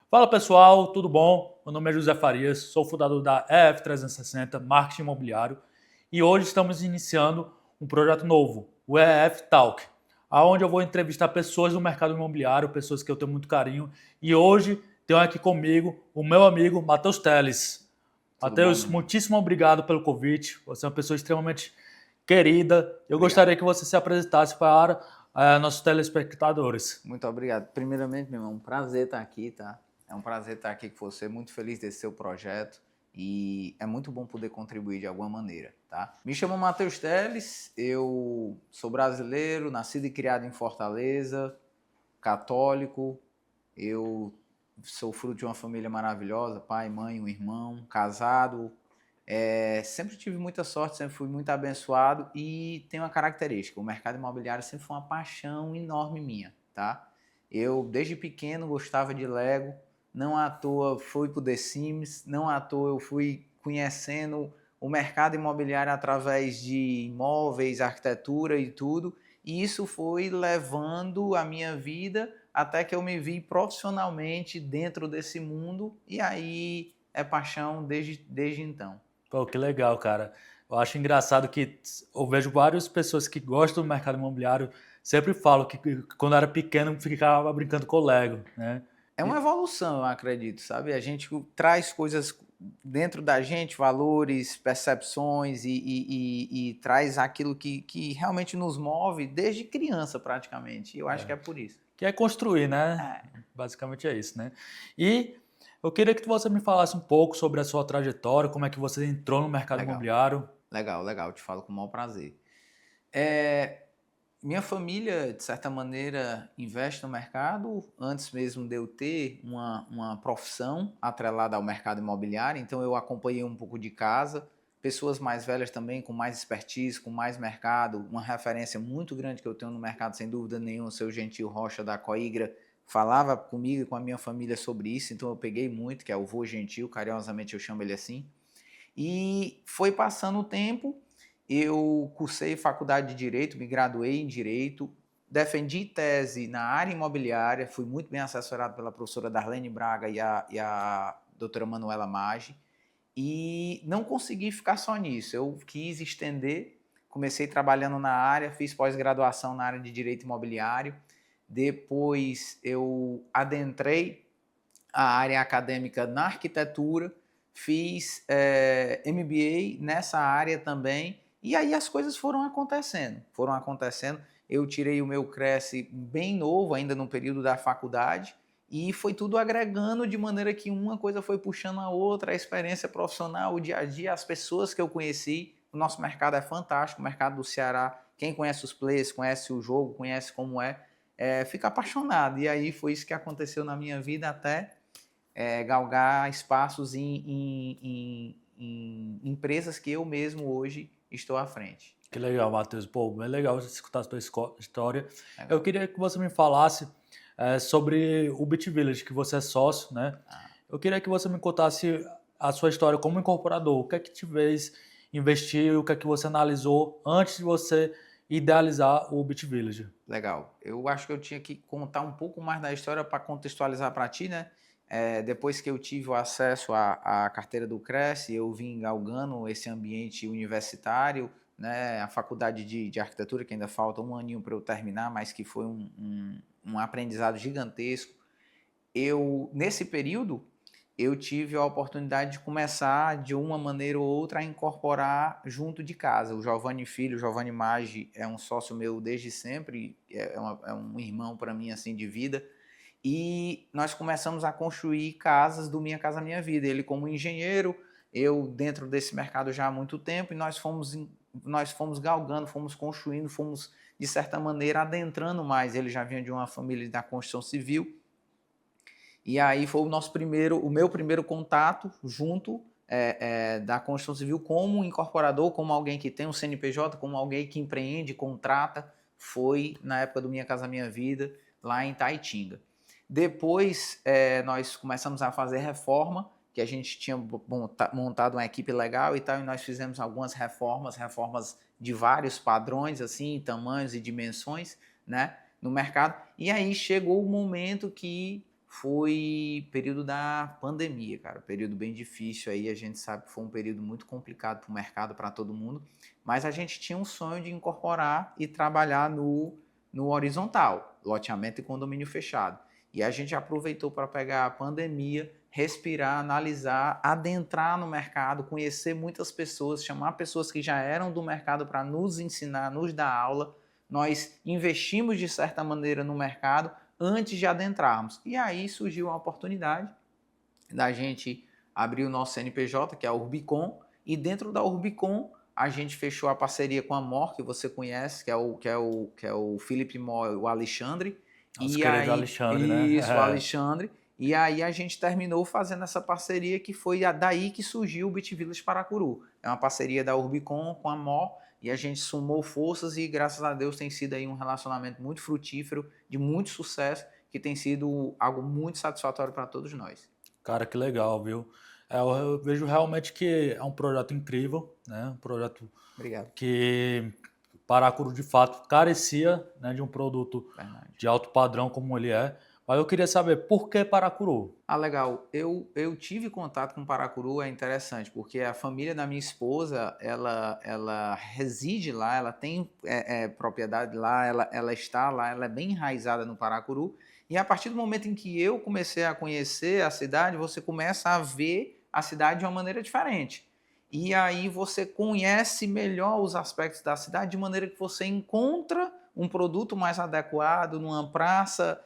Fala pessoal, tudo bom? Meu nome é José Farias, sou fundador da EF360 Marketing Imobiliário e hoje estamos iniciando um projeto novo, o EF Talk, onde eu vou entrevistar pessoas do mercado imobiliário, pessoas que eu tenho muito carinho, e hoje tenho aqui comigo o meu amigo Matheus Teles. Tudo bom, Matheus, meu irmão? muitíssimo obrigado pelo convite, você é uma pessoa extremamente querida. Eu Obrigado. gostaria que você se apresentasse para nossos telespectadores. Muito obrigado. Primeiramente, meu irmão, um prazer estar aqui, tá? É um prazer estar aqui com você, muito feliz desse seu projeto e é muito bom poder contribuir de alguma maneira, tá? Me chamo Matheus Teles, eu sou brasileiro, nascido e criado em Fortaleza, católico, eu sou fruto de uma família maravilhosa, pai, mãe, um irmão, casado. Sempre tive muita sorte, sempre fui muito abençoado e tem uma característica, o mercado imobiliário sempre foi uma paixão enorme minha, tá? Eu, desde pequeno, gostava de Lego, não à toa fui pro The Sims, não à toa eu fui conhecendo o mercado imobiliário através de imóveis, arquitetura e tudo, e isso foi levando a minha vida até que eu me vi profissionalmente dentro desse mundo, e aí é paixão desde então. Pô, que legal, cara. Eu acho engraçado que eu vejo várias pessoas que gostam do mercado imobiliário sempre falam que quando era pequeno ficava brincando com Lego, né? É uma E- evolução, eu acredito, sabe? A gente traz coisas dentro da gente, valores, percepções e traz aquilo que realmente nos move desde criança, praticamente. E eu acho que é por isso. que é construir, né? É, Basicamente é isso, né? E eu queria que você me falasse um pouco sobre a sua trajetória, como é que você entrou no mercado legal, imobiliário. legal, te falo com o maior prazer. É, Minha família, de certa maneira, investe no mercado antes mesmo de eu ter uma profissão atrelada ao mercado imobiliário, então eu acompanhei um pouco de casa, pessoas mais velhas também, com mais expertise, com mais mercado, uma referência muito grande que eu tenho no mercado, sem dúvida nenhuma, o seu Gentil Rocha da Coigra, falava comigo e com a minha família sobre isso, então eu peguei muito, que é o vô Gentil, carinhosamente eu chamo ele assim, e foi passando o tempo, eu cursei faculdade de Direito, me graduei em Direito, defendi tese na área imobiliária, fui muito bem assessorado pela professora Darlene Braga e a doutora Manuela Maggi, e não consegui ficar só nisso, eu quis estender, comecei trabalhando na área, fiz pós-graduação na área de Direito Imobiliário, depois eu adentrei a área acadêmica na arquitetura, fiz MBA nessa área também, e aí as coisas foram acontecendo. Eu tirei o meu Cresce bem novo, ainda no período da faculdade, e foi tudo agregando de maneira que uma coisa foi puxando a outra, a experiência profissional, o dia a dia, as pessoas que eu conheci. O nosso mercado é fantástico, o mercado do Ceará. Quem conhece os players, conhece o jogo, conhece como fica apaixonado. E aí foi isso que aconteceu na minha vida até galgar espaços em empresas que eu mesmo hoje estou à frente. Que legal, Matheus. Pô, é legal escutar a sua história. Eu Legal. queria que você me falasse sobre o Bit Village, que você é sócio, né? Ah, Eu queria que você me contasse a sua história como incorporador. O que é que te fez investir, o que é que você analisou antes de você idealizar o Bit Village? legal. Eu acho que eu tinha que contar um pouco mais da história para contextualizar para ti, né? Depois que eu tive o acesso à carteira do Cresce, eu vim galgando esse ambiente universitário, né? A faculdade de arquitetura, que ainda falta um aninho para eu terminar, mas que foi um aprendizado gigantesco. Nesse período, eu tive a oportunidade de começar, de uma maneira ou outra, a incorporar junto de casa. O Giovanni Filho, o Giovanni Maggi, é um sócio meu desde sempre, é um irmão para mim assim de vida. E nós começamos a construir casas do Minha Casa Minha Vida. Ele como engenheiro, eu dentro desse mercado já há muito tempo, e nós fomos galgando, fomos construindo, fomos, de certa maneira, adentrando mais. Ele já vinha de uma família da construção civil, e aí foi o meu primeiro contato junto da construção civil como incorporador, como alguém que tem um CNPJ, como alguém que empreende, contrata, foi na época do Minha Casa Minha Vida, lá em Taitinga. Depois nós começamos a fazer reforma, que a gente tinha montado uma equipe legal e tal, e nós fizemos algumas reformas de vários padrões, assim, tamanhos e dimensões, né, no mercado. E aí chegou o momento que foi período da pandemia, cara. Período bem difícil aí, a gente sabe que foi um período muito complicado para o mercado, para todo mundo, mas a gente tinha um sonho de incorporar e trabalhar no horizontal, loteamento e condomínio fechado. E a gente aproveitou para pegar a pandemia, respirar, analisar, adentrar no mercado, conhecer muitas pessoas, chamar pessoas que já eram do mercado para nos ensinar, nos dar aula. Nós investimos de certa maneira no mercado antes de adentrarmos. E aí surgiu a oportunidade da gente abrir o nosso CNPJ, que é a Urbicon, e dentro da Urbicon a gente fechou a parceria com a MOR, que você conhece, que é o Felipe Mor e o Alexandre. Nosso E querido aí, Alexandre, né? isso, o Alexandre. E aí a gente terminou fazendo essa parceria que foi daí que surgiu o Beach Village Paracuru. É uma parceria da Urbicon com a MOR e a gente somou forças e graças a Deus tem sido aí um relacionamento muito frutífero, de muito sucesso, que tem sido algo muito satisfatório para todos nós. Cara, que legal, viu? Eu vejo realmente que é um projeto incrível, né? Um projeto Obrigado. que Paracuru de fato carecia, né, de um produto Verdade. de alto padrão como ele é. Mas eu queria saber por que Paracuru? Ah, legal. Eu tive contato com Paracuru, é interessante, porque a família da minha esposa, ela reside lá, ela tem propriedade lá, ela está lá, ela é bem enraizada no Paracuru. E a partir do momento em que eu comecei a conhecer a cidade, você começa a ver a cidade de uma maneira diferente. E aí você conhece melhor os aspectos da cidade de maneira que você encontra um produto mais adequado numa praça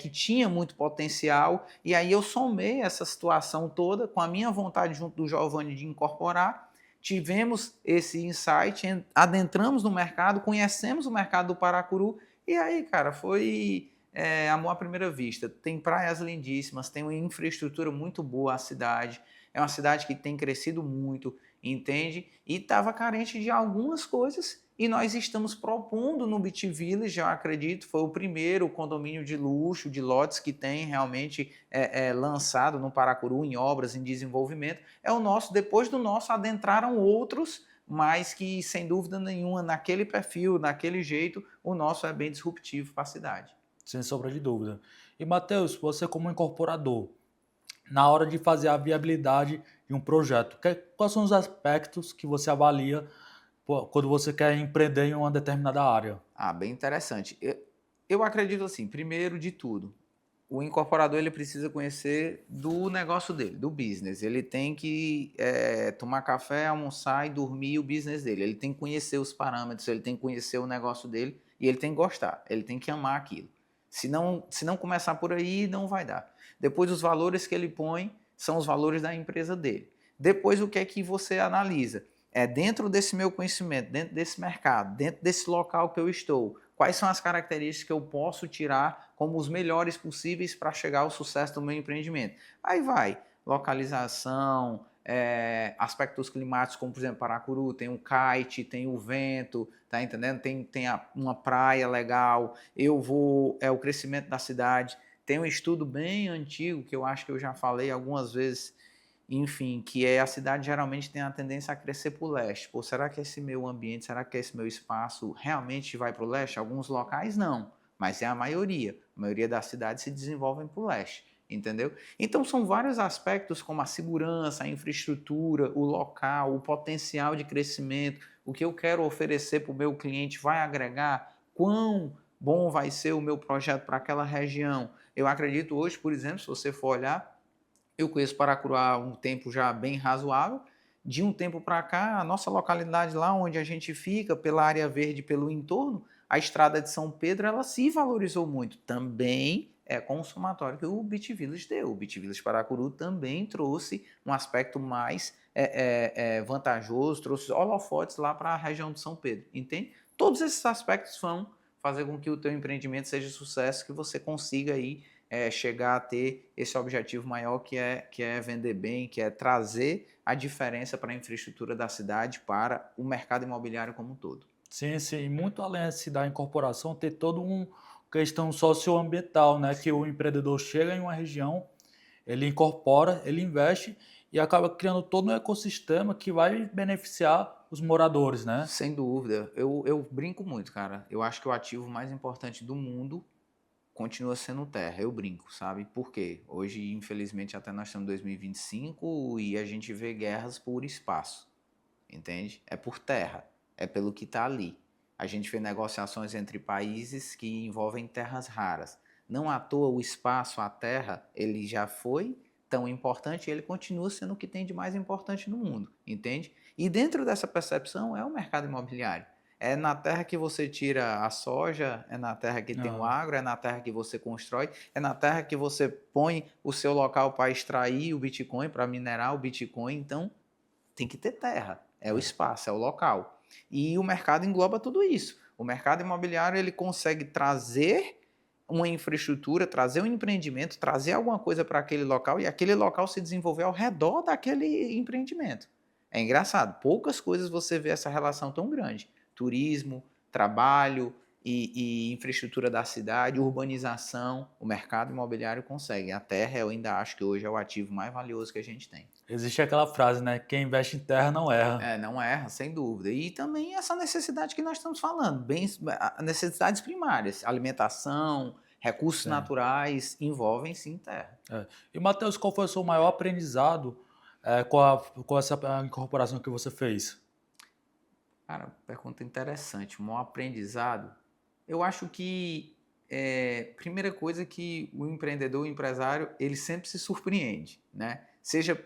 que tinha muito potencial, e aí eu somei essa situação toda com a minha vontade junto do Giovanni de incorporar, tivemos esse insight, adentramos no mercado, conhecemos o mercado do Paracuru, e aí, cara, foi amor à primeira vista. Tem praias lindíssimas, tem uma infraestrutura muito boa a cidade, é uma cidade que tem crescido muito, entende? E estava carente de algumas coisas e nós estamos propondo no Beach Village, eu acredito, foi o primeiro condomínio de luxo, de lotes que tem realmente lançado no Paracuru, em obras, em desenvolvimento. É o nosso, depois do nosso adentraram outros, mas que sem dúvida nenhuma, naquele perfil, naquele jeito, o nosso é bem disruptivo para a cidade. Sem sombra de dúvida. E Matheus, você como incorporador, na hora de fazer a viabilidade de um projeto, quais são os aspectos que você avalia quando você quer empreender em uma determinada área? Ah, bem interessante. Eu acredito assim, primeiro de tudo, o incorporador ele precisa conhecer do negócio dele, do business. Ele tem que tomar café, almoçar e dormir o business dele. Ele tem que conhecer os parâmetros, ele tem que conhecer o negócio dele e ele tem que gostar, ele tem que amar aquilo. Se não começar por aí, não vai dar. Depois, os valores que ele põe são os valores da empresa dele. Depois, o que é que você analisa? Dentro desse meu conhecimento, dentro desse mercado, dentro desse local que eu estou, quais são as características que eu posso tirar como os melhores possíveis para chegar ao sucesso do meu empreendimento. Aí vai, localização, aspectos climáticos, como por exemplo, Paracuru, tem o kite, tem o vento, tá entendendo? Tem uma praia legal, o crescimento da cidade. Tem um estudo bem antigo, que eu acho que eu já falei algumas vezes, enfim, que a cidade geralmente tem a tendência a crescer para o leste. Pô, será que esse meu ambiente, será que esse meu espaço realmente vai para o leste? Alguns locais não, mas é a maioria. A maioria das cidades se desenvolvem para o leste, entendeu? Então são vários aspectos como a segurança, a infraestrutura, o local, o potencial de crescimento, o que eu quero oferecer para o meu cliente vai agregar, quão bom vai ser o meu projeto para aquela região. Eu acredito hoje, por exemplo, se você for olhar, eu conheço Paracuru há um tempo já bem razoável. De um tempo para cá, a nossa localidade lá onde a gente fica, pela área verde, pelo entorno, a estrada de São Pedro, ela se valorizou muito. Também é com o somatório que o Beach Village deu. O Beach Village Paracuru também trouxe um aspecto mais vantajoso, trouxe holofotes lá para a região de São Pedro, entende? Todos esses aspectos vão fazer com que o teu empreendimento seja sucesso, que você consiga aí chegar a ter esse objetivo maior que é vender bem, que é trazer a diferença para a infraestrutura da cidade, para o mercado imobiliário como um todo. Sim, sim. Muito além da incorporação, ter toda uma questão socioambiental, né? Que o empreendedor chega em uma região, ele incorpora, ele investe e acaba criando todo um ecossistema que vai beneficiar os moradores, né? Sem dúvida. Eu brinco muito, cara. Eu acho que o ativo mais importante do mundo continua sendo terra, eu brinco, sabe? Por quê? Hoje, infelizmente, até nós estamos em 2025 e a gente vê guerras por espaço, entende? É por terra, é pelo que está ali. A gente vê negociações entre países que envolvem terras raras. Não à toa o espaço, a terra, ele já foi tão importante e ele continua sendo o que tem de mais importante no mundo, entende? E dentro dessa percepção é o mercado imobiliário. É na terra que você tira a soja, é na terra que tem o Ah, agro, é na terra que você constrói, é na terra que você põe o seu local para extrair o Bitcoin, para minerar o Bitcoin. Então, tem que ter terra, é o espaço, é o local. E o mercado engloba tudo isso. O mercado imobiliário ele consegue trazer uma infraestrutura, trazer um empreendimento, trazer alguma coisa para aquele local e aquele local se desenvolver ao redor daquele empreendimento. É engraçado, poucas coisas você vê essa relação tão grande. Turismo, trabalho e infraestrutura da cidade, urbanização, o mercado imobiliário consegue. A terra eu ainda acho que hoje é o ativo mais valioso que a gente tem. existe aquela frase, né? Quem investe em terra não erra. É, não erra, sem dúvida. E também essa necessidade que nós estamos falando, bens, necessidades primárias, alimentação, recursos Sim. naturais, envolvem sim terra. É. E, Matheus, qual foi o seu maior aprendizado com essa incorporação que você fez? Cara, pergunta interessante. Um aprendizado. Eu acho que primeira coisa que o empreendedor, o empresário, ele sempre se surpreende, né? Seja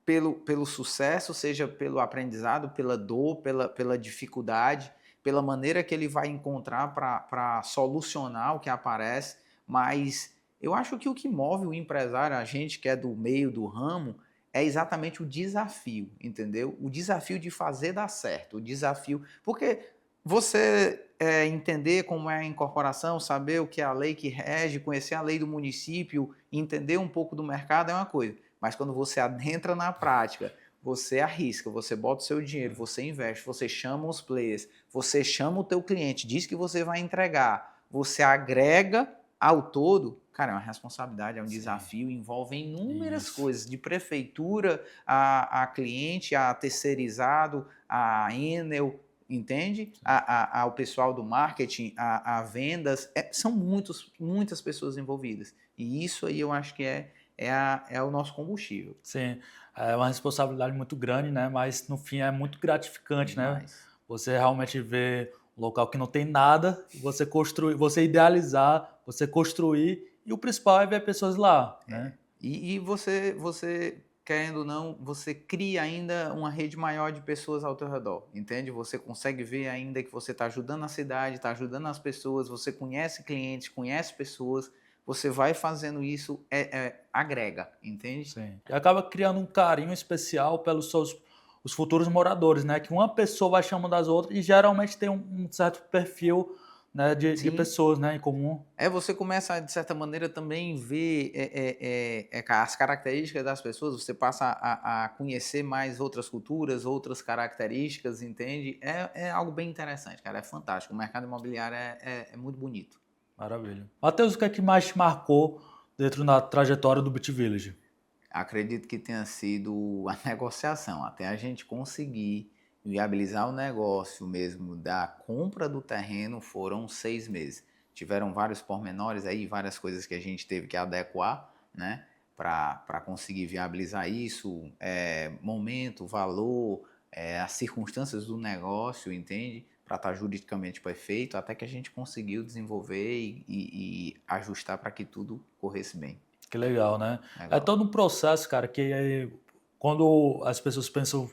pelo sucesso, seja pelo aprendizado, pela dor, pela dificuldade, pela maneira que ele vai encontrar para solucionar o que aparece. Mas eu acho que o que move o empresário, a gente que é do meio do ramo, é exatamente o desafio, entendeu? O desafio de fazer dar certo, o desafio. Porque você entender como é a incorporação, saber o que é a lei que rege, conhecer a lei do município, entender um pouco do mercado é uma coisa. Mas quando você adentra na prática, você arrisca, você bota o seu dinheiro, você investe, você chama os players, você chama o teu cliente, diz que você vai entregar, você agrega ao todo, cara, é uma responsabilidade, é um Sim. desafio, envolve inúmeras Isso. coisas, de prefeitura a cliente, a terceirizado, a Enel, entende? Ao pessoal do marketing, a vendas, são muitas pessoas envolvidas. E isso aí eu acho que é o nosso combustível. Sim, é uma responsabilidade muito grande, né? Mas no fim é muito gratificante, né? Demais. Você realmente vê um local que não tem nada, você construir, você idealizar, você construir, e o principal é ver pessoas lá, né? E você, querendo ou não, você cria ainda uma rede maior de pessoas ao teu redor, entende? Você consegue ver ainda que você está ajudando a cidade, está ajudando as pessoas, você conhece clientes, conhece pessoas, você vai fazendo isso, agrega, entende? Sim. E acaba criando um carinho especial pelos seus os futuros moradores, né? Que uma pessoa vai chamando as outras e geralmente tem um certo perfil, né, de Sim, pessoas, né, em comum. você começa, de certa maneira, também ver as características das pessoas, você passa a conhecer mais outras culturas, outras características, entende? É algo bem interessante, cara, é fantástico. O mercado imobiliário é muito bonito. Maravilha. Matheus, o que é que mais te marcou dentro da trajetória do Beat Village? Acredito que tenha sido a negociação, até a gente conseguir viabilizar o negócio mesmo da compra do terreno foram 6 meses. Tiveram vários pormenores aí, várias coisas que a gente teve que adequar, né, para conseguir viabilizar isso, momento, valor, as circunstâncias do negócio, entende? Para estar juridicamente perfeito, até que a gente conseguiu desenvolver e ajustar para que tudo corresse bem. Que legal, né? É Legal. todo um processo, cara, quando as pessoas pensam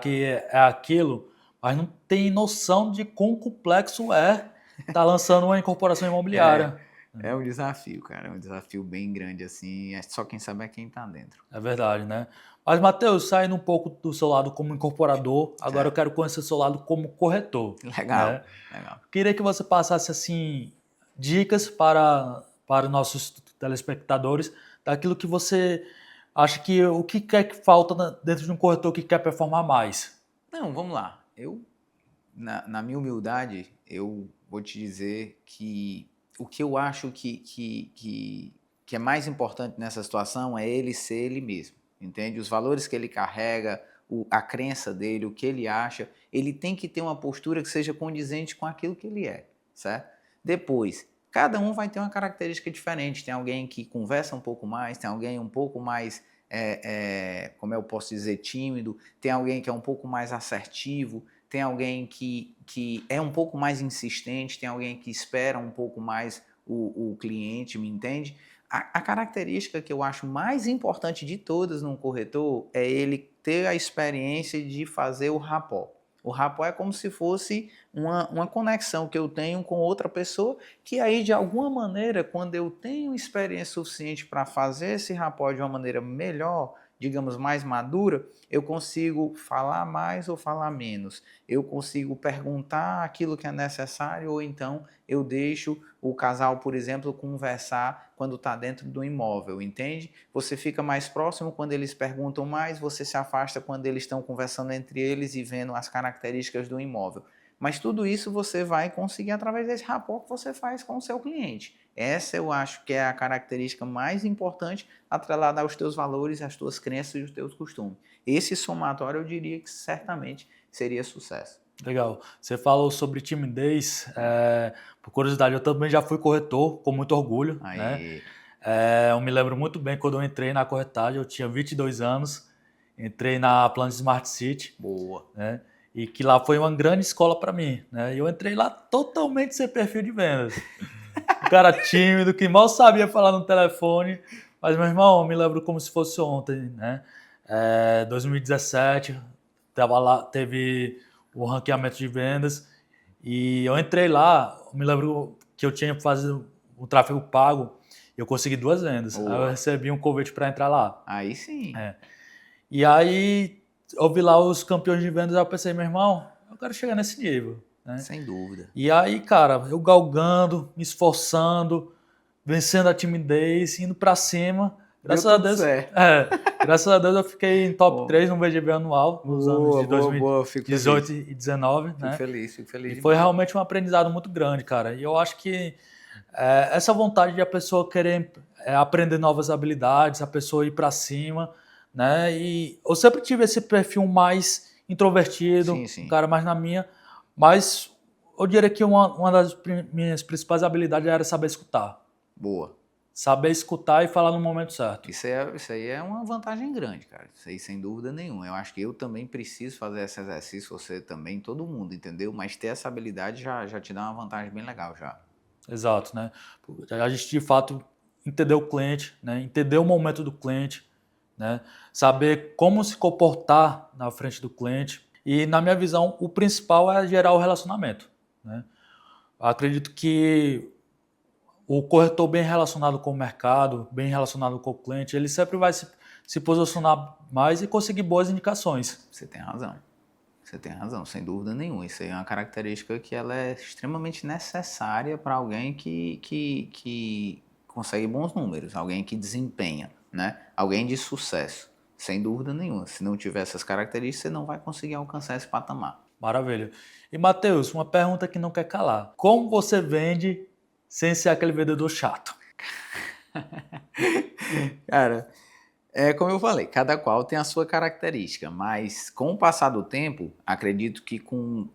que é aquilo, mas não tem noção de quão complexo é estar lançando uma incorporação É, imobiliária. é um desafio, cara. É um desafio bem grande, assim. Só quem sabe é quem tá dentro. É verdade, né? Mas, Matheus, saindo um pouco do seu lado como incorporador, agora eu Certo. quero conhecer o seu lado como corretor, Legal, né? legal. Queria que você passasse, assim, dicas para nossos telespectadores daquilo que você acha que o que quer que falta dentro de um corretor que quer performar mais. Não, vamos lá. Na minha humildade, eu vou te dizer que o que eu acho que é mais importante nessa situação é ele ser ele mesmo, entende? Os valores que ele carrega, a crença dele, o que ele acha, ele tem que ter uma postura que seja condizente com aquilo que ele é, certo? Depois, Cada um vai ter uma característica diferente. Tem alguém que conversa um pouco mais, tem alguém um pouco mais, como eu posso dizer, tímido, tem alguém que é um pouco mais assertivo, tem alguém que é um pouco mais insistente, tem alguém que espera um pouco mais o cliente, me entende? A característica que eu acho mais importante de todas num corretor é ele ter a experiência de fazer o rapport. O rapport é como se fosse uma conexão que eu tenho com outra pessoa, que aí, de alguma maneira, quando eu tenho experiência suficiente para fazer esse rapport de uma maneira melhor, digamos, mais madura, eu consigo falar mais ou falar menos. Eu consigo perguntar aquilo que é necessário ou então eu deixo o casal, por exemplo, conversar quando está dentro do imóvel, entende? Você fica mais próximo quando eles perguntam mais, você se afasta quando eles estão conversando entre eles e vendo as características do imóvel. Mas tudo isso você vai conseguir através desse rapport que você faz com o seu cliente. Essa eu acho que é a característica mais importante atrelada aos teus valores, às tuas crenças e aos teus costumes. Esse somatório eu diria que certamente seria sucesso. Legal. Você falou sobre timidez. Por curiosidade, eu também já fui corretor, com muito orgulho. Né? Eu me lembro muito bem quando eu entrei na corretagem, eu tinha 22 anos, entrei na Planos Smart City. Boa. Né? E que lá foi uma grande escola para mim. Né? E eu entrei lá totalmente sem perfil de vendas. Um cara tímido, que mal sabia falar no telefone. Mas, meu irmão, eu me lembro como se fosse ontem. Né? 2017, teve o ranqueamento de vendas e eu entrei lá, eu me lembro que eu tinha fazido o tráfego pago e eu consegui 2 vendas. Aí eu recebi um convite para entrar lá. Aí sim. E aí eu vi lá os campeões de vendas e eu pensei, meu irmão, eu quero chegar nesse nível. Né? Sem dúvida. E aí, cara, eu galgando, me esforçando, vencendo a timidez, indo para cima. Graças a Deus eu fiquei em top 3 no VGV anual nos anos de 2018 e 2019. Fico feliz. E foi realmente um aprendizado muito grande, cara. E eu acho que essa vontade de a pessoa querer aprender novas habilidades, a pessoa ir para cima, né? E eu sempre tive esse perfil mais introvertido, um cara mais na minha, mas eu diria que uma das minhas principais habilidades era saber escutar. Boa. Saber escutar e falar no momento certo. Isso aí é uma vantagem grande, cara. Isso aí sem dúvida nenhuma. Eu acho que eu também preciso fazer esse exercício, você também, todo mundo, entendeu? Mas ter essa habilidade já te dá uma vantagem bem legal já. Exato, né? A gente de fato entender o cliente, né? Entender o momento do cliente, né? Saber como se comportar na frente do cliente. E na minha visão, o principal é gerar o relacionamento, né? Eu acredito que o corretor bem relacionado com o mercado, bem relacionado com o cliente, ele sempre vai se posicionar mais e conseguir boas indicações. Você tem razão, sem dúvida nenhuma. Isso aí é uma característica que ela é extremamente necessária para alguém que consegue bons números, alguém que desempenha, né? Alguém de sucesso, sem dúvida nenhuma. Se não tiver essas características, você não vai conseguir alcançar esse patamar. Maravilha. E, Matheus, uma pergunta que não quer calar. Como você vende sem ser aquele vendedor chato? Cara, como eu falei, cada qual tem a sua característica, mas com o passar do tempo, acredito que com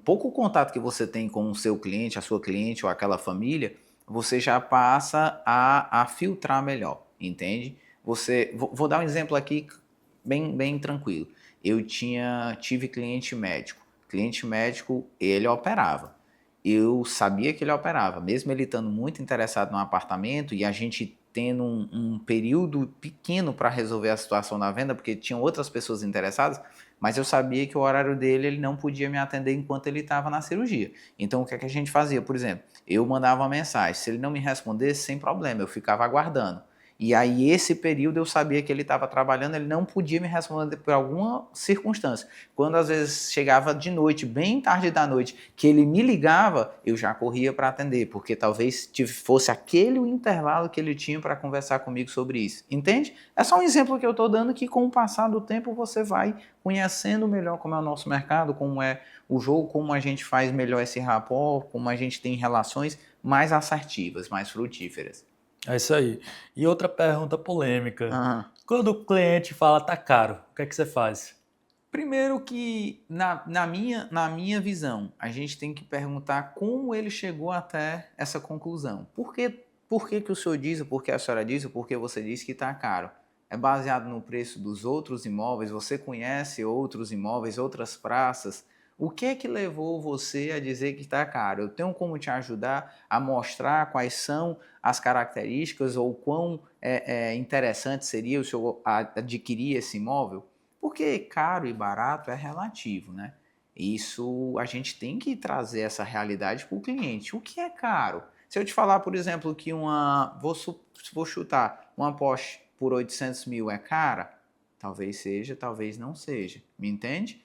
pouco contato que você tem com o seu cliente, a sua cliente ou aquela família, você já passa a filtrar melhor, entende? Vou dar um exemplo aqui bem tranquilo. Eu tive cliente médico. Cliente médico, ele operava. Eu sabia que ele operava, mesmo ele estando muito interessado no apartamento e a gente tendo um período pequeno para resolver a situação da venda, porque tinham outras pessoas interessadas, mas eu sabia que o horário dele ele não podia me atender enquanto ele estava na cirurgia. Então o que é que a gente fazia? Por exemplo, eu mandava uma mensagem, se ele não me respondesse, sem problema, eu ficava aguardando. E aí esse período eu sabia que ele estava trabalhando, ele não podia me responder por alguma circunstância. Quando às vezes chegava de noite, bem tarde da noite, que ele me ligava, eu já corria para atender, porque talvez fosse aquele o intervalo que ele tinha para conversar comigo sobre isso. Entende? É só um exemplo que eu estou dando que com o passar do tempo você vai conhecendo melhor como é o nosso mercado, como é o jogo, como a gente faz melhor esse rapport, como a gente tem relações mais assertivas, mais frutíferas. É isso aí. E outra pergunta polêmica. Quando o cliente fala tá caro, o que é que você faz? Primeiro que, na minha visão, a gente tem que perguntar como ele chegou até essa conclusão. Por que o senhor diz, ou por que a senhora diz, ou por que você diz que está caro? É baseado no preço dos outros imóveis? Você conhece outros imóveis, outras praças? O que é que levou você a dizer que está caro? Eu tenho como te ajudar a mostrar quais são as características ou quão interessante seria o senhor adquirir esse imóvel? Porque caro e barato é relativo, né? Isso a gente tem que trazer essa realidade para o cliente. O que é caro? Se eu te falar, por exemplo, que vou chutar, uma Porsche por 800 mil é cara, talvez seja, talvez não seja. Me entende?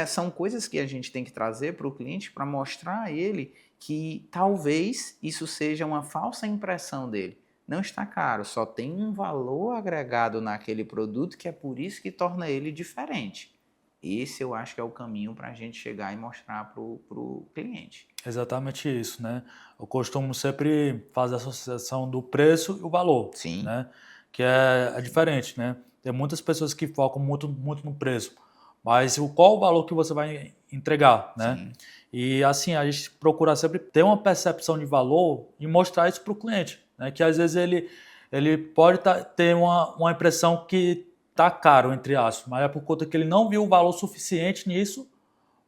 São coisas que a gente tem que trazer para o cliente para mostrar a ele que talvez isso seja uma falsa impressão dele. Não está caro, só tem um valor agregado naquele produto que é por isso que torna ele diferente. Esse eu acho que é o caminho para a gente chegar e mostrar para o cliente. Exatamente isso, né? Eu costumo sempre fazer a associação do preço e o valor, Sim, né? Que é diferente, né? Tem muitas pessoas que focam muito no preço, mas qual o valor que você vai entregar, né? sim, E assim, a gente procura sempre ter uma percepção de valor e mostrar isso para o cliente, né? Que às vezes ele pode ter uma impressão que tá caro, entre aspas, mas é por conta que ele não viu o valor suficiente nisso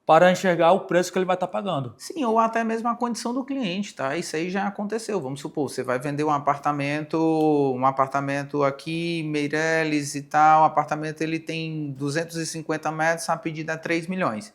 para enxergar o preço que ele vai estar pagando. sim, ou até mesmo a condição do cliente, tá? Isso aí já aconteceu. Vamos supor, você vai vender um apartamento aqui, Meireles e tal. O apartamento ele tem 250 metros, a pedida é 3 milhões.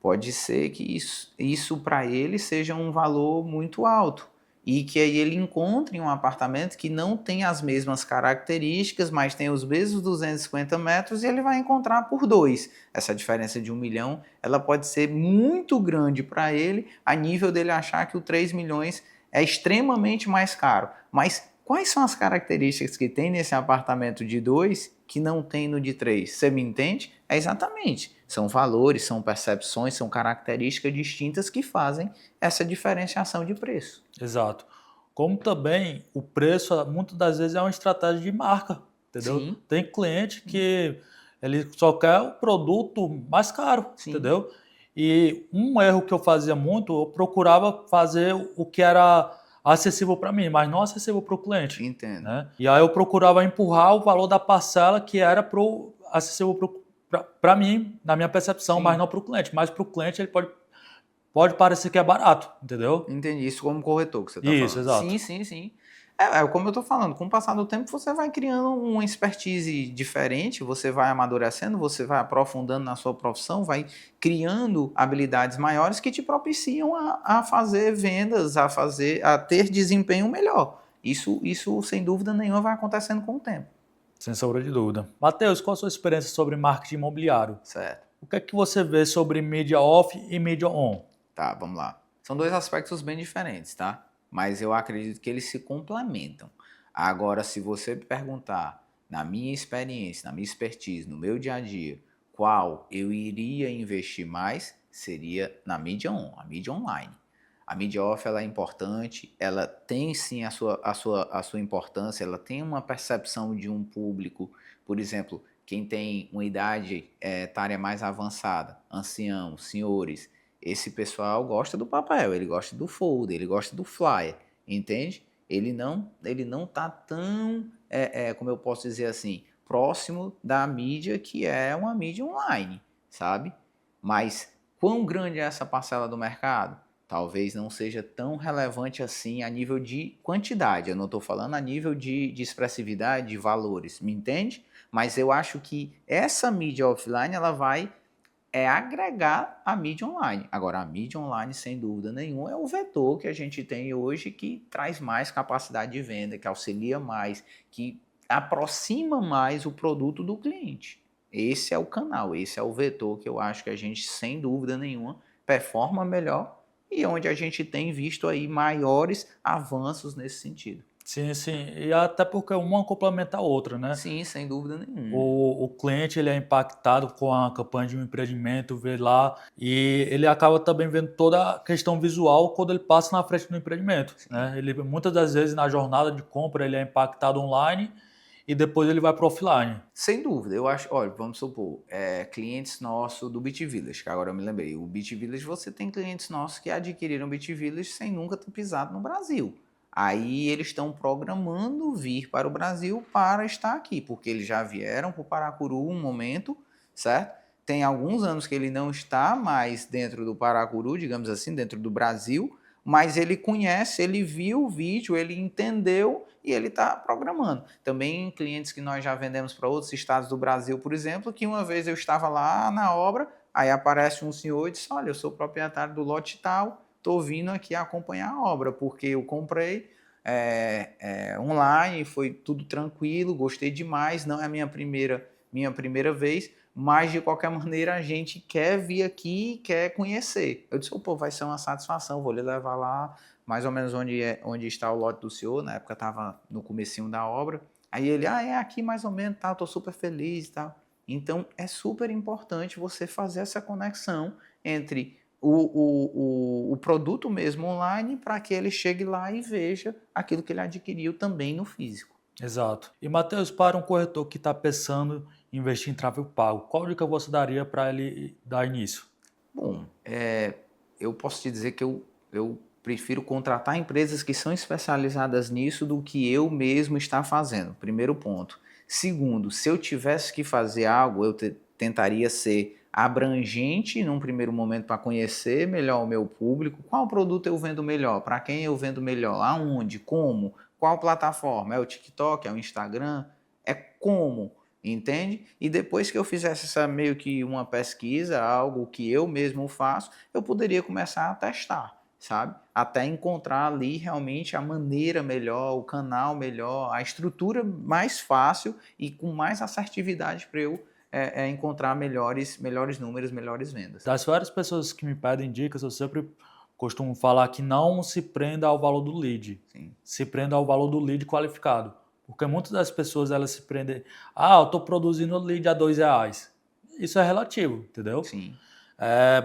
Pode ser que isso para ele seja um valor muito alto e que aí ele encontre um apartamento que não tem as mesmas características, mas tem os mesmos 250 metros e ele vai encontrar por dois. Essa diferença de 1 milhão, ela pode ser muito grande para ele, a nível dele achar que o 3 milhões é extremamente mais caro. Mas quais são as características que tem nesse apartamento de 2 que não tem no de 3? Você me entende? É exatamente. São valores, são percepções, são características distintas que fazem essa diferenciação de preço. Exato. Como também o preço, muitas das vezes, é uma estratégia de marca, entendeu? Sim, Tem cliente que ele só quer o produto mais caro, sim, entendeu? E um erro que eu fazia muito, eu procurava fazer o que era acessível para mim, mas não acessível para o cliente, entendo. né? E aí eu procurava empurrar o valor da parcela que era acessível para mim, na minha percepção, mas Sim, não para o cliente. Mas para o cliente ele pode parecer que é barato, entendeu? entendi. Isso como corretor que você está Isso, falando. Sim, exato. sim, sim. É como eu estou falando, com o passar do tempo você vai criando uma expertise diferente, você vai amadurecendo, você vai aprofundando na sua profissão, vai criando habilidades maiores que te propiciam a fazer vendas, a ter desempenho melhor. Isso, sem dúvida nenhuma, vai acontecendo com o tempo. Sem sombra de dúvida. Matheus, qual a sua experiência sobre marketing imobiliário? Certo. O que é que você vê sobre mídia off e mídia on? Tá, vamos lá. São dois aspectos bem diferentes, tá? Mas eu acredito que eles se complementam. Agora, se você me perguntar, na minha experiência, na minha expertise, no meu dia a dia, qual eu iria investir mais, seria na mídia on, a mídia online. A mídia off ela é importante, ela tem sim a sua importância, ela tem uma percepção de um público, por exemplo, quem tem uma idade etária mais avançada, ancião, senhores, esse pessoal gosta do papel, ele gosta do folder, ele gosta do flyer, entende? Ele não tá tão, como eu posso dizer assim, próximo da mídia que é uma mídia online, sabe? Mas quão grande é essa parcela do mercado? Talvez não seja tão relevante assim a nível de quantidade. Eu não estou falando a nível de expressividade, de valores, me entende? Mas eu acho que essa mídia offline ela vai agregar a mídia online. Agora, a mídia online, sem dúvida nenhuma, é o vetor que a gente tem hoje que traz mais capacidade de venda, que auxilia mais, que aproxima mais o produto do cliente. Esse é o canal, esse é o vetor que eu acho que a gente, sem dúvida nenhuma, performa melhor e onde a gente tem visto aí maiores avanços nesse sentido. Sim, sim. E até porque uma complementa a outra, né? Sim, sem dúvida nenhuma. O cliente ele é impactado com a campanha de um empreendimento, vê lá, e ele acaba também vendo toda a questão visual quando ele passa na frente do empreendimento, Sim, né? Ele muitas das vezes na jornada de compra ele é impactado online e depois ele vai para o offline. Sem dúvida, eu acho, olha, vamos supor, clientes nossos do Beat Village, que agora eu me lembrei, o Beat Village, você tem clientes nossos que adquiriram o Beat Village sem nunca ter pisado no Brasil. Aí eles estão programando vir para o Brasil para estar aqui, porque eles já vieram para o Paracuru um momento, certo? Tem alguns anos que ele não está mais dentro do Paracuru, digamos assim, dentro do Brasil, mas ele conhece, ele viu o vídeo, ele entendeu e ele está programando. Também clientes que nós já vendemos para outros estados do Brasil, por exemplo, que uma vez eu estava lá na obra, aí aparece um senhor e diz, olha, eu sou proprietário do lote tal, estou vindo aqui acompanhar a obra, porque eu comprei online, foi tudo tranquilo, gostei demais, não é a minha primeira vez, mas de qualquer maneira a gente quer vir aqui e quer conhecer. Eu disse, pô, vai ser uma satisfação, vou lhe levar lá, mais ou menos onde está o lote do senhor, na época estava no comecinho da obra, aí ele, é aqui mais ou menos, tá, estou super feliz e tal. Então é super importante você fazer essa conexão entre o produto mesmo online para que ele chegue lá e veja aquilo que ele adquiriu também no físico. Exato. E, Matheus, para um corretor que está pensando em investir em tráfego pago, qual dica você daria para ele dar início? Bom, eu posso te dizer que eu prefiro contratar empresas que são especializadas nisso do que eu mesmo estar fazendo. Primeiro ponto. Segundo, se eu tivesse que fazer algo, eu tentaria ser abrangente num primeiro momento para conhecer melhor o meu público, qual produto eu vendo melhor, para quem eu vendo melhor, aonde, como, qual plataforma, é o TikTok, é o Instagram, é como, entende? E depois que eu fizesse essa meio que uma pesquisa, algo que eu mesmo faço, eu poderia começar a testar, sabe? Até encontrar ali realmente a maneira melhor, o canal melhor, a estrutura mais fácil e com mais assertividade para eu encontrar melhores números, melhores vendas. Das várias pessoas que me pedem dicas, eu sempre costumo falar que não se prenda ao valor do lead. Sim. Se prenda ao valor do lead qualificado. Porque muitas das pessoas elas se prendem, eu estou produzindo lead a R$2. Isso é relativo, entendeu? Sim.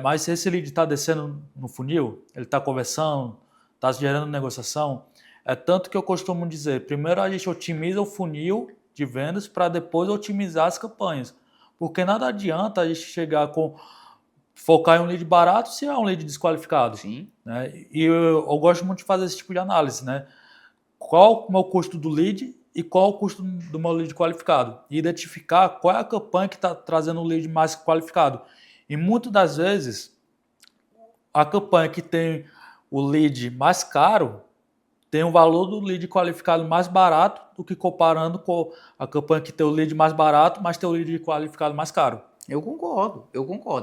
Mas se esse lead está descendo no funil, ele está conversando, está gerando negociação, é tanto que eu costumo dizer, primeiro a gente otimiza o funil de vendas para depois otimizar as campanhas. Porque nada adianta a gente chegar focar em um lead barato se é um lead desqualificado. Sim. Né? E eu gosto muito de fazer esse tipo de análise, né? Qual o meu custo do lead e qual o custo do meu lead qualificado. E identificar qual é a campanha que está trazendo o lead mais qualificado. E muitas das vezes, a campanha que tem o lead mais caro tem o valor do lead qualificado mais barato do que comparando com a campanha que tem o lead mais barato, mas tem o lead qualificado mais caro. Eu concordo.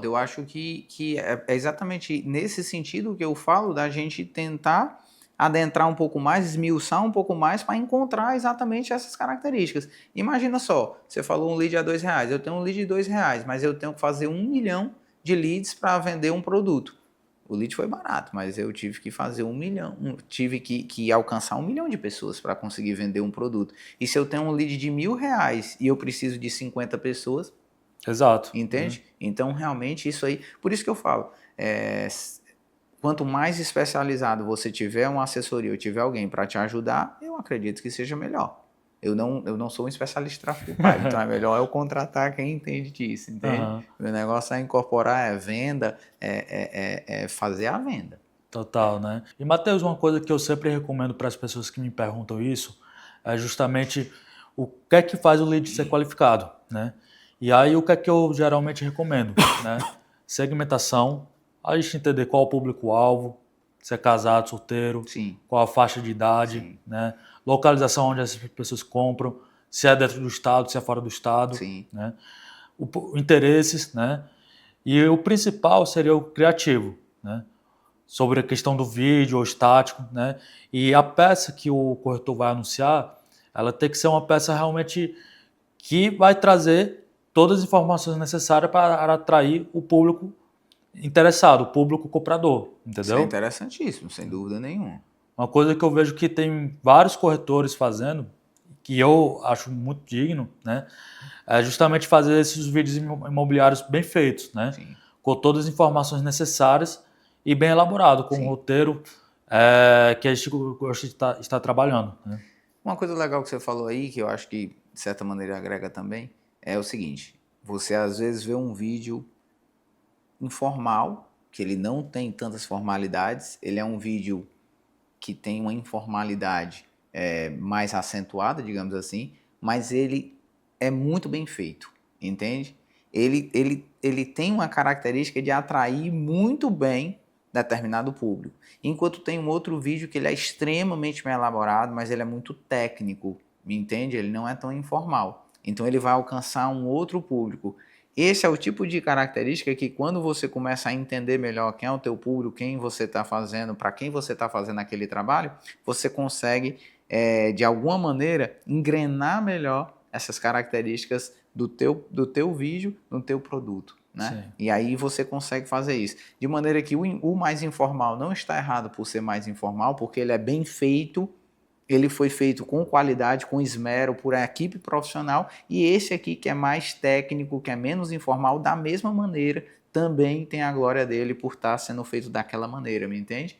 Eu acho que é exatamente nesse sentido que eu falo da gente tentar adentrar um pouco mais, esmiuçar um pouco mais para encontrar exatamente essas características. Imagina só, você falou um lead a R$2, eu tenho um lead de R$2, mas eu tenho que fazer 1 milhão de leads para vender um produto. O lead foi barato, mas eu tive que fazer 1 milhão, tive que alcançar 1 milhão de pessoas para conseguir vender um produto. E se eu tenho um lead de R$1.000 e eu preciso de 50 pessoas, exato. Entende? Então, realmente, isso aí... Por isso que eu falo, quanto mais especializado você tiver uma assessoria ou tiver alguém para te ajudar, eu acredito que seja melhor. Eu não sou um especialista de tráfego pago, então é melhor eu contratar quem entende disso, entende? Uhum. Meu negócio é incorporar, venda, fazer a venda. Total, né? E, Matheus, uma coisa que eu sempre recomendo para as pessoas que me perguntam isso é justamente o que é que faz o lead ser qualificado, né? E aí, o que é que eu geralmente recomendo, né? Segmentação, a gente entender qual é o público-alvo, se é casado, solteiro, Sim. qual a faixa de idade, Sim. né? Localização onde as pessoas compram, se é dentro do estado, se é fora do estado, Sim. né? Interesses, né? E o principal seria o criativo, né? Sobre a questão do vídeo ou estático, né? E a peça que o corretor vai anunciar, ela tem que ser uma peça realmente que vai trazer todas as informações necessárias para atrair o público interessado, o público comprador, entendeu? Isso é interessantíssimo, sem dúvida nenhuma. Uma coisa que eu vejo que tem vários corretores fazendo, que eu acho muito digno, né? É justamente fazer esses vídeos imobiliários bem feitos, né? Sim. Com todas as informações necessárias e bem elaborado, com um roteiro que a gente gosta de estar trabalhando, né? Uma coisa legal que você falou aí, que eu acho que de certa maneira agrega também, é o seguinte: você às vezes vê um vídeo informal, que ele não tem tantas formalidades, ele é um vídeo que tem uma informalidade mais acentuada, digamos assim, mas ele é muito bem feito, entende? Ele tem uma característica de atrair muito bem determinado público. Enquanto tem um outro vídeo que ele é extremamente bem elaborado, mas ele é muito técnico, me entende? Ele não é tão informal. Então ele vai alcançar um outro público. Esse é o tipo de característica que quando você começa a entender melhor quem é o teu público, quem você está fazendo, para quem você está fazendo aquele trabalho, você consegue, de alguma maneira, engrenar melhor essas características do teu vídeo no teu produto. Né? Sim. E aí você consegue fazer isso. De maneira que o mais informal não está errado por ser mais informal, porque ele é bem feito, ele foi feito com qualidade, com esmero, por uma equipe profissional, e esse aqui que é mais técnico, que é menos informal, da mesma maneira, também tem a glória dele por estar sendo feito daquela maneira, me entende?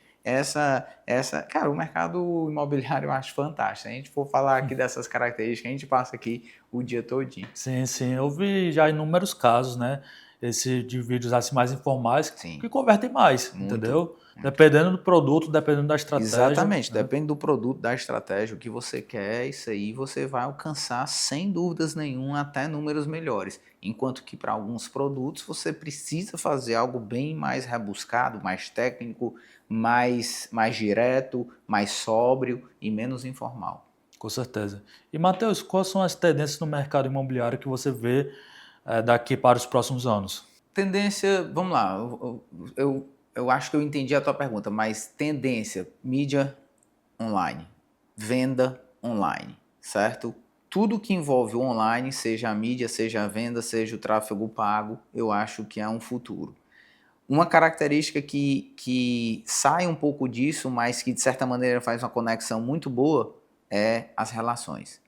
Cara, o mercado imobiliário eu acho fantástico. Se a gente for falar aqui dessas características, a gente passa aqui o dia todinho. Sim, sim. Eu vi já inúmeros casos, né? Esse de vídeos assim mais informais Sim, que convertem mais, muito. entendeu? Dependendo do produto, dependendo da estratégia, Exatamente, né? depende do produto, da estratégia, o que você quer, isso aí você vai alcançar sem dúvidas nenhuma até números melhores. Enquanto que para alguns produtos você precisa fazer algo bem mais rebuscado, mais técnico, mais direto, mais sóbrio e menos informal. Com certeza. E, Matheus, quais são as tendências no mercado imobiliário que você vê daqui para os próximos anos? Tendência, vamos lá, eu acho que eu entendi a tua pergunta, mas tendência, mídia online, venda online, certo? Tudo que envolve o online, seja a mídia, seja a venda, seja o tráfego pago, eu acho que é um futuro. Uma característica que sai um pouco disso, mas que de certa maneira faz uma conexão muito boa, é as relações.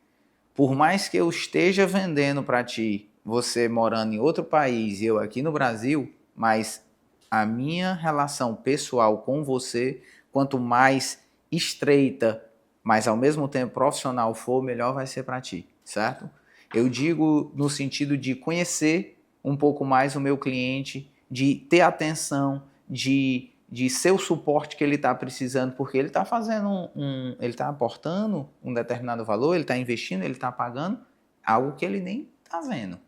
Por mais que eu esteja vendendo para ti, você morando em outro país e eu aqui no Brasil, mas a minha relação pessoal com você, quanto mais estreita, mas ao mesmo tempo profissional for, melhor vai ser para ti, certo? Eu digo no sentido de conhecer um pouco mais o meu cliente, de ter atenção, de ser o suporte que ele está precisando, porque ele está fazendo ele está aportando um determinado valor, ele está investindo, ele está pagando algo que ele nem está vendo.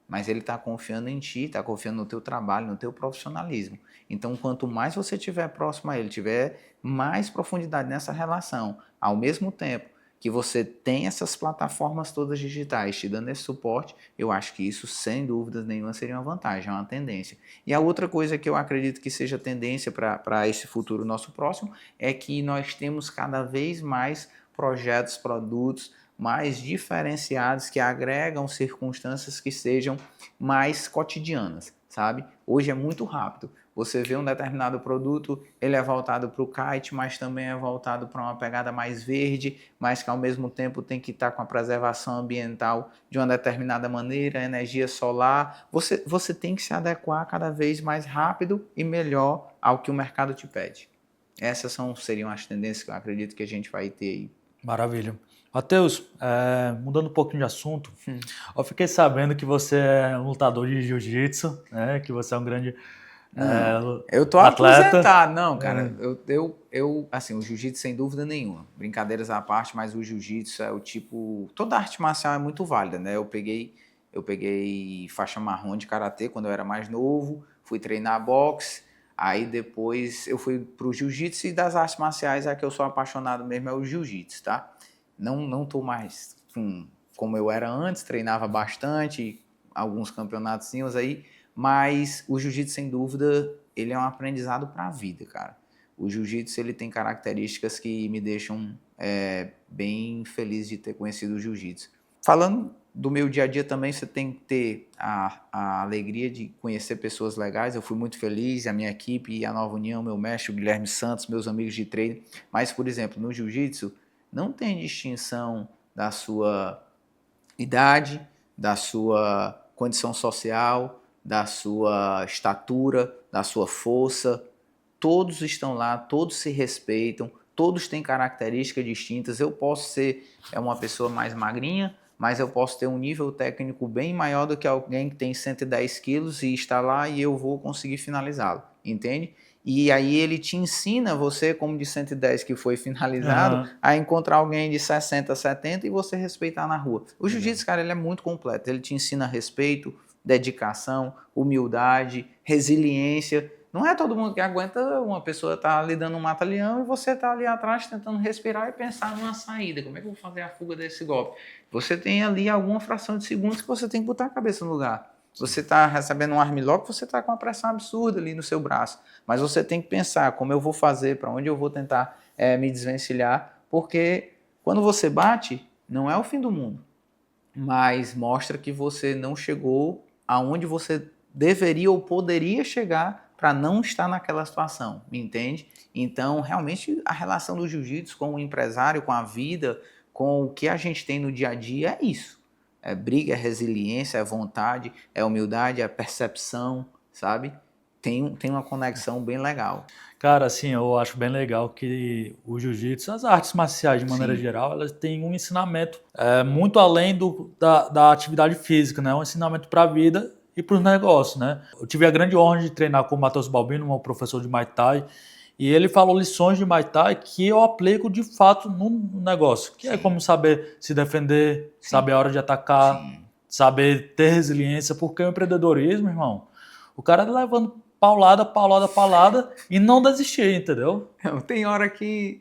Mas ele está confiando em ti, está confiando no teu trabalho, no teu profissionalismo. Então, quanto mais você estiver próximo a ele, tiver mais profundidade nessa relação, ao mesmo tempo que você tem essas plataformas todas digitais te dando esse suporte, eu acho que isso, sem dúvidas nenhuma, seria uma vantagem, é uma tendência. E a outra coisa que eu acredito que seja tendência para esse futuro nosso próximo é que nós temos cada vez mais projetos, produtos mais diferenciados que agregam circunstâncias que sejam mais cotidianas, sabe? Hoje é muito rápido. Você vê um determinado produto, ele é voltado para o kite, mas também é voltado para uma pegada mais verde, mas que ao mesmo tempo tem que estar com a preservação ambiental de uma determinada maneira, energia solar. Você tem que se adequar cada vez mais rápido e melhor ao que o mercado te pede. Seriam as tendências que eu acredito que a gente vai ter aí. Maravilha. Matheus, mudando um pouquinho de assunto, eu fiquei sabendo que você é um lutador de jiu-jitsu, né? Que você é um grande Não, eu tô atleta. aposentado. Não, cara, assim, o jiu-jitsu sem dúvida nenhuma. Brincadeiras à parte, mas o jiu-jitsu é o tipo, toda arte marcial é muito válida, né? Eu peguei faixa marrom de karatê quando eu era mais novo, fui treinar boxe, aí depois eu fui pro jiu-jitsu e das artes marciais a que eu sou apaixonado mesmo é o jiu-jitsu, tá? Não tô mais como eu era antes, treinava bastante, alguns campeonatozinhos aí, mas o jiu-jitsu, sem dúvida, ele é um aprendizado para a vida, cara. O jiu-jitsu, ele tem características que me deixam bem feliz de ter conhecido o jiu-jitsu. Falando do meu dia a dia também, você tem que ter a alegria de conhecer pessoas legais. Eu fui muito feliz, a minha equipe, a Nova União, meu mestre, o Guilherme Santos, meus amigos de treino. Mas, por exemplo, no jiu-jitsu, não tem distinção da sua idade, da sua condição social, da sua estatura, da sua força. Todos estão lá, todos se respeitam, todos têm características distintas. Eu posso ser uma pessoa mais magrinha, mas eu posso ter um nível técnico bem maior do que alguém que tem 110 quilos e está lá e eu vou conseguir finalizá-lo, entende? E aí ele te ensina, você como de 110 que foi finalizado, a encontrar alguém de 60, 70 e você respeitar na rua. O jiu-jitsu, cara, ele é muito completo. Ele te ensina respeito, dedicação, humildade, resiliência. Não é todo mundo que aguenta uma pessoa estar ali dando um mata-leão e você tá ali atrás tentando respirar e pensar numa saída. Como é que eu vou fazer a fuga desse golpe? Você tem ali alguma fração de segundos que você tem que botar a cabeça no lugar. Você está recebendo um armlock, você está com uma pressão absurda ali no seu braço. Mas você tem que pensar como eu vou fazer, para onde eu vou tentar me desvencilhar, porque quando você bate, não é o fim do mundo, mas mostra que você não chegou aonde você deveria ou poderia chegar para não estar naquela situação, me entende? Então, realmente, a relação do jiu-jitsu com o empresário, com a vida, com o que a gente tem no dia a dia é isso. É briga, é resiliência, é vontade, é humildade, é percepção, sabe? Tem uma conexão bem legal. Cara, assim, eu acho bem legal que o jiu-jitsu, as artes marciais de maneira geral, elas têm um ensinamento muito além da atividade física, né? Um ensinamento para a vida e para os negócios, né? Eu tive a grande honra de treinar com o Matheus Balbino, meu professor de Muay Thai, e ele falou lições de Muay Thai que eu aplico de fato no negócio, que é como saber se defender, saber a hora de atacar, saber ter resiliência, porque o empreendedorismo, irmão, o cara tá levando paulada e não desistir, entendeu? Tem hora que,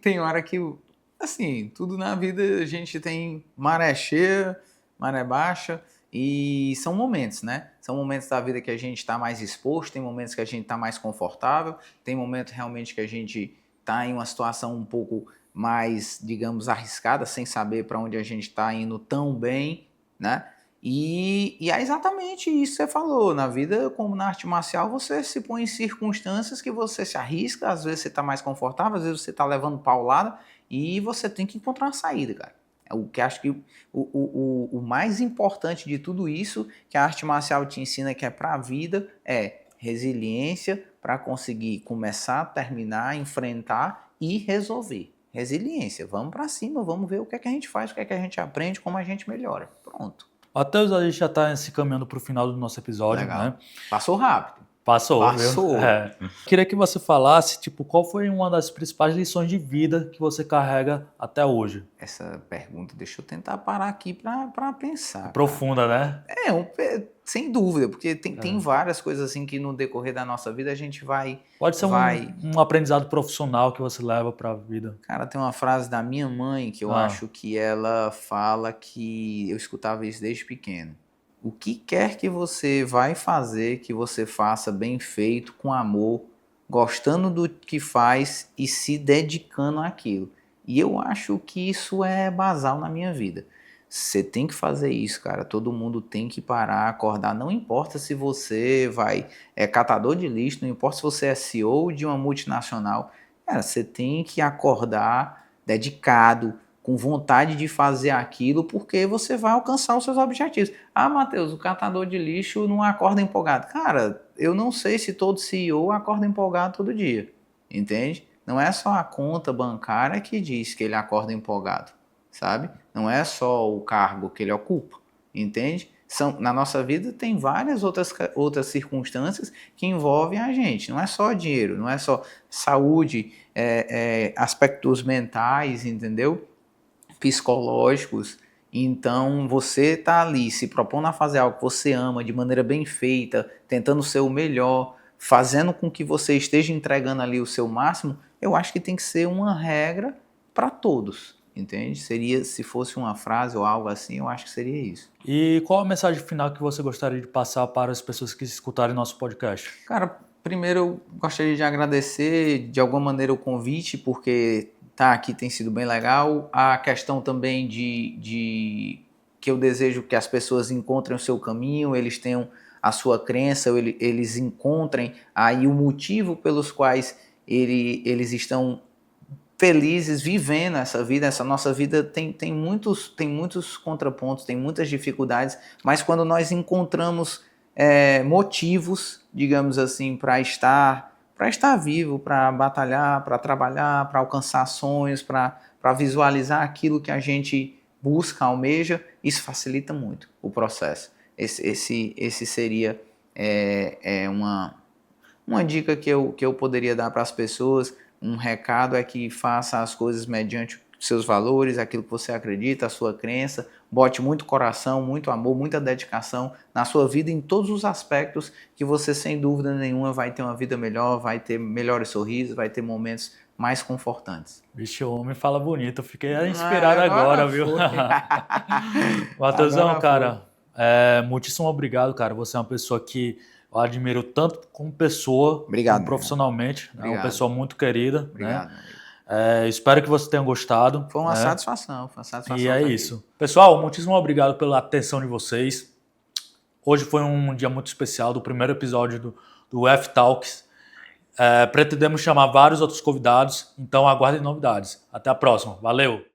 assim, tudo na vida a gente tem maré cheia, maré baixa, e são momentos, né? São momentos da vida que a gente está mais exposto, tem momentos que a gente está mais confortável, tem momentos realmente que a gente está em uma situação um pouco mais, digamos, arriscada, sem saber para onde a gente está indo tão bem, né? E é exatamente isso que você falou. Na vida, como na arte marcial, você se põe em circunstâncias que você se arrisca, às vezes você está mais confortável, às vezes você está levando paulada e você tem que encontrar uma saída, cara. O que acho que o mais importante de tudo isso que a arte marcial te ensina que é para a vida é resiliência para conseguir começar, terminar, enfrentar e resolver. Resiliência, vamos para cima, vamos ver o que é que a gente faz, o que é que a gente aprende, como a gente melhora. Pronto. Matheus, a gente já está se caminhando para o final do nosso episódio, Legal. Né? Passou rápido. Passou. Viu? Queria que você falasse, tipo, qual foi uma das principais lições de vida que você carrega até hoje? Essa pergunta, deixa eu tentar parar aqui para pensar. Profunda, cara. Né? Sem dúvida, porque tem várias coisas assim que no decorrer da nossa vida a gente vai... Pode ser um aprendizado profissional que você leva para a vida. Cara, tem uma frase da minha mãe que eu acho que ela fala que eu escutava isso desde pequeno. O que quer que você vai fazer, que você faça bem feito, com amor, gostando do que faz e se dedicando àquilo. E eu acho que isso é basal na minha vida. Você tem que fazer isso, cara. Todo mundo tem que parar, acordar. Não importa se você é catador de lixo, não importa se você é CEO de uma multinacional. Cara, você tem que acordar dedicado, com vontade de fazer aquilo, porque você vai alcançar os seus objetivos. Ah, Matheus, o catador de lixo não acorda empolgado. Cara, eu não sei se todo CEO acorda empolgado todo dia, entende? Não é só a conta bancária que diz que ele acorda empolgado, sabe? Não é só o cargo que ele ocupa, entende? Na nossa vida tem várias outras circunstâncias que envolvem a gente. Não é só dinheiro, não é só saúde, aspectos mentais, entendeu? Psicológicos. Então você está ali se propondo a fazer algo que você ama de maneira bem feita, tentando ser o melhor, fazendo com que você esteja entregando ali o seu máximo. Eu acho que tem que ser uma regra para todos, entende? Se fosse uma frase ou algo assim, eu acho que seria isso. E qual a mensagem final que você gostaria de passar para as pessoas que escutarem nosso podcast? Cara, primeiro eu gostaria de agradecer de alguma maneira o convite, porque aqui tem sido bem legal. A questão também de que eu desejo que as pessoas encontrem o seu caminho, eles tenham a sua crença, eles encontrem aí o motivo pelos quais eles estão felizes vivendo essa vida. Essa nossa vida tem muitos contrapontos, tem muitas dificuldades, mas quando nós encontramos motivos, digamos assim, para estar para estar vivo, para batalhar, para trabalhar, para alcançar sonhos, para visualizar aquilo que a gente busca, almeja. Isso facilita muito o processo. Esse seria uma dica que eu poderia dar para as pessoas. Um recado é que faça as coisas mediante seus valores, aquilo que você acredita, a sua crença. Bote muito coração, muito amor, muita dedicação na sua vida em todos os aspectos, que você sem dúvida nenhuma vai ter uma vida melhor, vai ter melhores sorrisos, vai ter momentos mais confortantes. Vixe, o homem fala bonito, eu fiquei inspirado agora, viu? Matheusão, cara, muitíssimo obrigado, cara. Você é uma pessoa que eu admiro tanto como pessoa, Obrigado, como profissionalmente. É uma pessoa muito querida. Obrigado, né? Espero que você tenha gostado. Foi uma satisfação, foi uma satisfação. E é isso. Pessoal, muitíssimo obrigado pela atenção de vocês. Hoje foi um dia muito especial, do primeiro episódio do F-Talks. Pretendemos chamar vários outros convidados, então aguardem novidades. Até a próxima. Valeu!